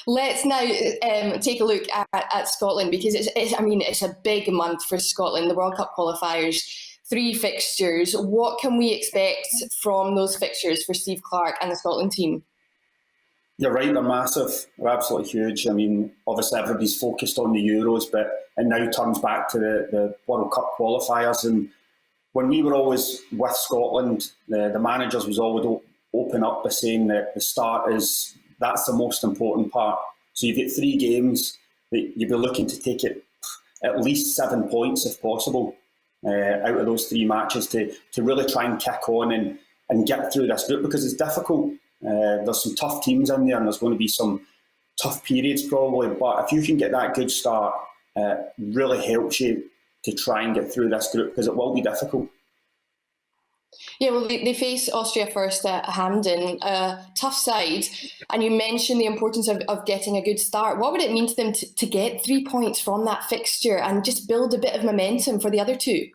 Let's now take a look at Scotland, because it's a big month for Scotland. The World Cup qualifiers, 3 fixtures. What can we expect from those fixtures for Steve Clarke and the Scotland team? You're right, they're massive. They're absolutely huge. I mean, obviously everybody's focused on the Euros, but it now turns back to the World Cup qualifiers. And when we were always with Scotland, the managers was always open up by saying that the start that's the most important part. So you've got 3 games that you'll be looking to take it at least 7 points if possible out of those 3 matches to really try and kick on and get through this group, because it's difficult. There's some tough teams in there and there's going to be some tough periods probably, but if you can get that good start, it really helps you to try and get through this group, because it will be difficult. Yeah, well, they face Austria first at Hampden, a tough side, and you mentioned the importance of getting a good start. What would it mean to them to get 3 points from that fixture and just build a bit of momentum for the other 2?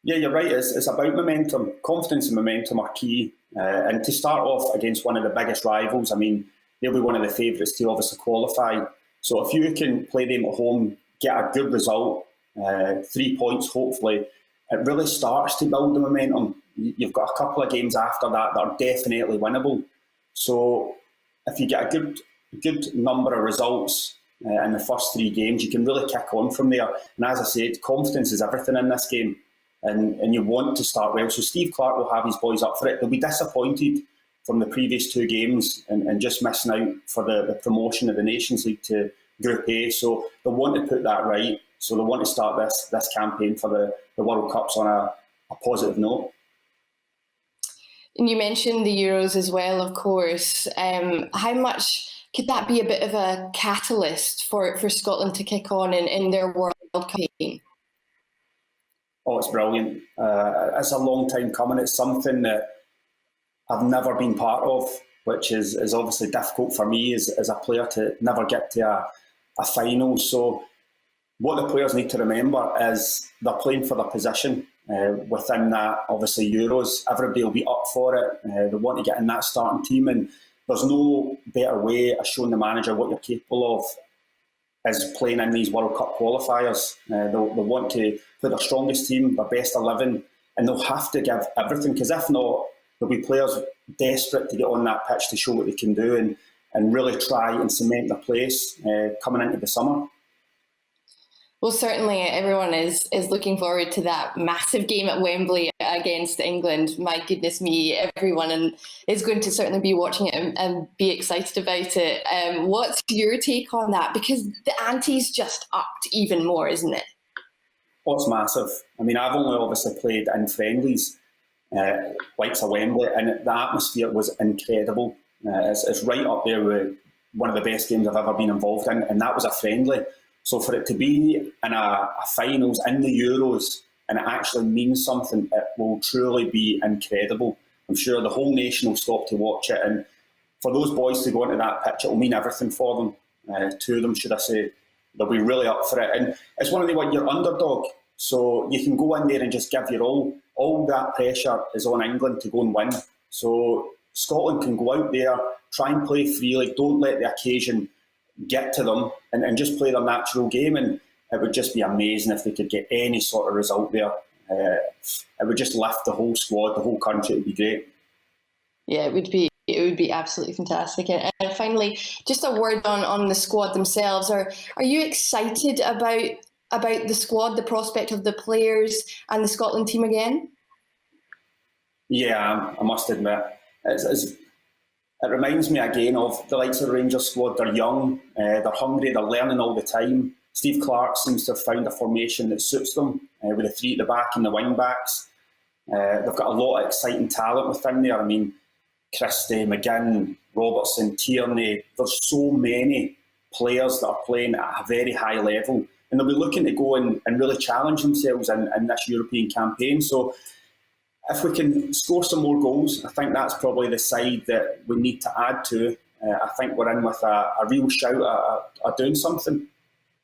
Yeah, you're right. It's about momentum. Confidence and momentum are key. And to start off against one of the biggest rivals, I mean, they'll be one of the favourites to obviously qualify. So if you can play them at home, get a good result, 3 points hopefully, it really starts to build the momentum. You've got a couple of games after that are definitely winnable. So if you get a good number of results in the first 3 games, you can really kick on from there. And as I said, confidence is everything in this game. And you want to start well. So Steve Clarke will have his boys up for it. They'll be disappointed from the previous 2 games and just missing out for the promotion of the Nations League to Group A. So they'll want to put that right. So they'll want to start this campaign for the World Cups on a positive note. And you mentioned the Euros as well, of course. How much could that be a bit of a catalyst for Scotland to kick on in their World Cup campaign? Oh, it's brilliant. It's a long time coming. It's something that I've never been part of, which is obviously difficult for me as a player to never get to a final. So what the players need to remember is they're playing for their position within that, obviously, Euros. Everybody will be up for it. They want to get in that starting team, and there's no better way of showing the manager what you're capable of is playing in these World Cup qualifiers. They'll want to put their strongest team, their best 11, and they'll have to give everything, because if not, there'll be players desperate to get on that pitch to show what they can do and really try and cement their place coming into the summer. Well, certainly everyone is looking forward to that massive game at Wembley against England. My goodness me, everyone is going to certainly be watching it and be excited about it. What's your take on that? Because the ante's just upped even more, isn't it? Oh, it's massive. I mean, I've only obviously played in friendlies, like Wembley, and the atmosphere was incredible. It's right up there with one of the best games I've ever been involved in, and that was a friendly. So for it to be in a finals in the Euros and it actually means something, it will truly be incredible. I'm sure the whole nation will stop to watch it, and for those boys to go into that pitch, it will mean everything for them, to them, should I say. They'll be really up for it. And it's one of the ones, you're underdog, so you can go in there and just give your all. All that pressure is on England to go and win. So Scotland can go out there, try and play freely, don't let the occasion get to them, and just play their natural game, and it would just be amazing if they could get any sort of result there. It would just lift the whole squad, the whole country. It would be great. Yeah, it would be absolutely fantastic. And finally, just a word on the squad themselves. Are you excited about the squad, the prospect of the players and the Scotland team again? Yeah, I must admit. It reminds me again of the likes of the Rangers squad. They're young, they're hungry, they're learning all the time. Steve Clarke seems to have found a formation that suits them, with the 3 at the back and the wing backs. They've got a lot of exciting talent within there. I mean, Christie, McGinn, Robertson, Tierney. There's so many players that are playing at a very high level, and they'll be looking to go and really challenge themselves in this European campaign. So if we can score some more goals, I think that's probably the side that we need to add to. I think we're in with a real shout at doing something.